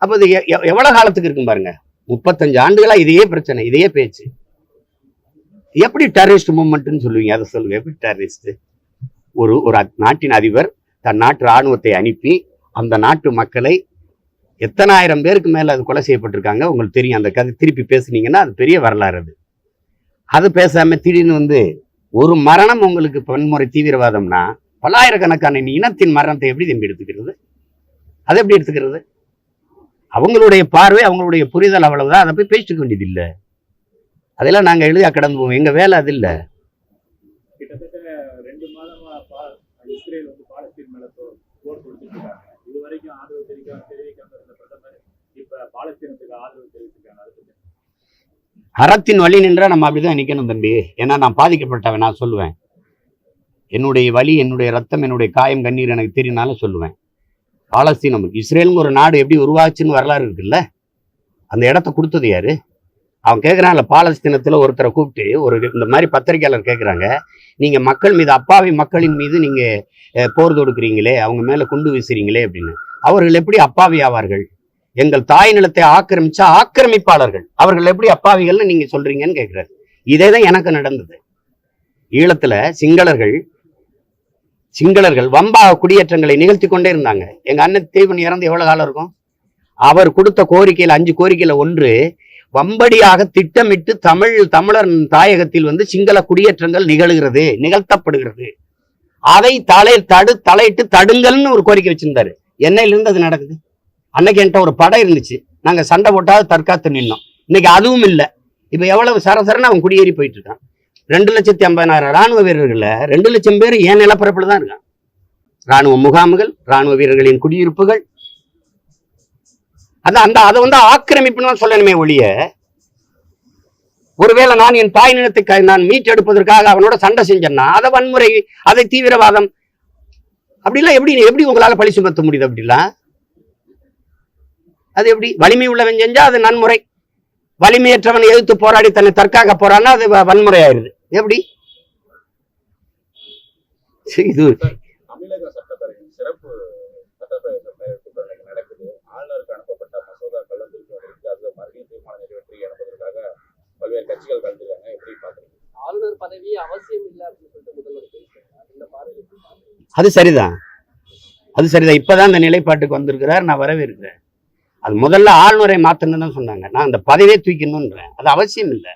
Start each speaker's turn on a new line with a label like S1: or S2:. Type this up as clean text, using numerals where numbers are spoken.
S1: அப்போ இது எவ்வளவு காலத்துக்கு இருக்கும் பாருங்க. 35 ஆண்டுகளா இதையே பிரச்சனை, இதையே பேச்சு. எப்படி டெரரிஸ்ட் மூவ்மெண்ட்னு சொல்லுவீங்க? அதை சொல்லுங்க, எப்படி டெரரிஸ்ட்? ஒரு நாட்டின் அதிபர் தன் நாட்டு இராணுவத்தை அனுப்பி அந்த நாட்டு மக்களை எத்தனை ஆயிரம் பேருக்கு மேல அது கொலை செய்யப்பட்டிருக்காங்க உங்களுக்கு தெரியும். அந்த கதை திருப்பி பேசுனீங்கன்னா அது பெரிய வரலாறு. அது பேசாம திடீர்னு ஒரு மரணம் உங்களுக்கு வன்முறை தீவிரவாதம்னா பல்லாயிரக்கணக்கான இனத்தின் மரணத்தை எப்படி திரும்பி எடுத்துக்கிறது? அதை எப்படி எடுத்துக்கிறது? அவங்களுடைய பார்வை, அவங்களுடைய புரிதல் அவ்வளவுதான். அதை போய் பேசிக்க வேண்டியது இல்லை. அதெல்லாம் நாங்க எழுதியா கடந்து போவோம். எங்க வேலை அது இல்லை.
S2: கிட்டத்தட்ட 2 மாதமா இஸ்ரேல் பாலஸ்தீன் மேல போர் கொடுத்துட்டு இருக்காங்க. இது வரைக்கும் ஆதரவு தெரிவிக்காம இருந்த பிரதமர் இப்ப பாலஸ்தீனத்துக்கு ஆதரவு தெரிவிச்சிருக்காங்க.
S1: அறத்தின் வழி நின்றா நம்ம அப்படிதான் நிக்கணும் தம்பி. ஏன்னா நான் பாதிக்கப்பட்டவன், நான் சொல்லுவேன். என்னுடைய வலி, என்னுடைய ரத்தம், என்னுடைய காயம், கண்ணீர் எனக்கு தெரியும்னாலும் சொல்லுவேன். பாலஸ்தீனம், இஸ்ரேலுங்க ஒரு நாடு எப்படி உருவாச்சுன்னு வரலாறு இருக்குல்ல. அந்த இடத்த கொடுத்தது யாரு? அவன் கேட்குறான்ல, பாலஸ்தீனத்துல ஒருத்தரை கூப்பிட்டு இந்த மாதிரி பத்திரிகையாளர் கேட்குறாங்க, நீங்க மக்கள் மீது, அப்பாவி மக்களின் மீது நீங்க போர் தொடுக்கிறீங்களே, அவங்க மேல குண்டு வீசுறீங்களே அப்படின்னு. அவர்கள் எப்படி அப்பாவி ஆவார்கள்? எங்கள் தாய் நிலத்தை ஆக்கிரமிச்ச ஆக்கிரமிப்பாளர்கள், அவர்கள் எப்படி அப்பாவிகள்னு நீங்க சொல்றீங்கன்னு கேட்கிறாரு. இதேதான் எனக்கு நடந்தது. ஈழத்துல சிங்களர்கள் வம்பாக குடியேற்றங்களை நிகழ்த்தி கொண்டே இருந்தாங்க. எங்க அண்ணன் தீவன் இறந்து எவ்வளவு காலம் இருக்கும்? அவர் கொடுத்த கோரிக்கையில் 5 கோரிக்கையில ஒன்று, வம்படியாக திட்டமிட்டு தமிழர் தாயகத்தில் சிங்கள குடியேற்றங்கள் நிகழ்த்தப்படுகிறது, அதை தலையிட்டு தடுங்கள்னு ஒரு கோரிக்கை வச்சிருந்தாரு. என்னையிலிருந்து அது நடக்குது? அன்னைக்கு என்கிட்ட ஒரு படம் இருந்துச்சு, நாங்க சண்டை போட்டாவது தற்காத்து நின்னோம். இன்னைக்கு அதுவும் இல்லை. இப்ப எவ்வளவு சரசரன்னு அவன் குடியேறி போயிட்டு இருக்கான். 2,50,000 ராணுவ வீரர்கள் 2 லட்சம் பேர் ஏன் நிலப்பரப்புல தான் இருக்கான். ராணுவ முகாம்கள், ராணுவ வீரர்களின் குடியிருப்புகள், அதை ஆக்கிரமிப்புன்னு சொல்லணுமே ஒழிய, ஒருவேளை நான் என் தாய் நிலத்தை நான் மீட்டெடுப்பதற்காக அவனோட சண்டை செஞ்சேன்னா அதை வன்முறை, அதை தீவிரவாதம், அப்படிலாம் எப்படி உங்களால பழி சுமத்த முடியுது? அப்படிலாம் அது எப்படி? வலிமை உள்ளவன் செஞ்சா அது நன்முறை, வலிமையற்றவன் எதிர்த்து போராடி தன்னை தற்காக்க போறான்னா அது வன்முறை ஆயிருது. எப்படி? இது
S2: தமிழக சட்டப்பேரவை சிறப்பு சட்டப்பேரவை நடக்குது. ஆளுநருக்கு அனுப்பப்பட்ட மசோதாக்கள் மறுபடியும் தீர்மானம் நிறைவேற்றி அனுப்புவதற்காக பல்வேறு கட்சிகள் கலந்துருக்காங்க. எப்படி பாக்குறீங்க? ஆளுநர் பதவி அவசியம் இல்லை அப்படின்னு சொல்லிட்டு முதல்வர்
S1: அது சரிதான், அது சரிதான். இப்பதான் அந்த நிலைப்பாட்டுக்கு வந்திருக்கிறார், நான் வரவேற்கிறேன். அது முதல்ல ஆளுநரை மாத்தணும்னு தான் சொன்னாங்க. நான் அந்த பதவியை தூக்கணும்ன்றேன். அது அவசியம் இல்லை.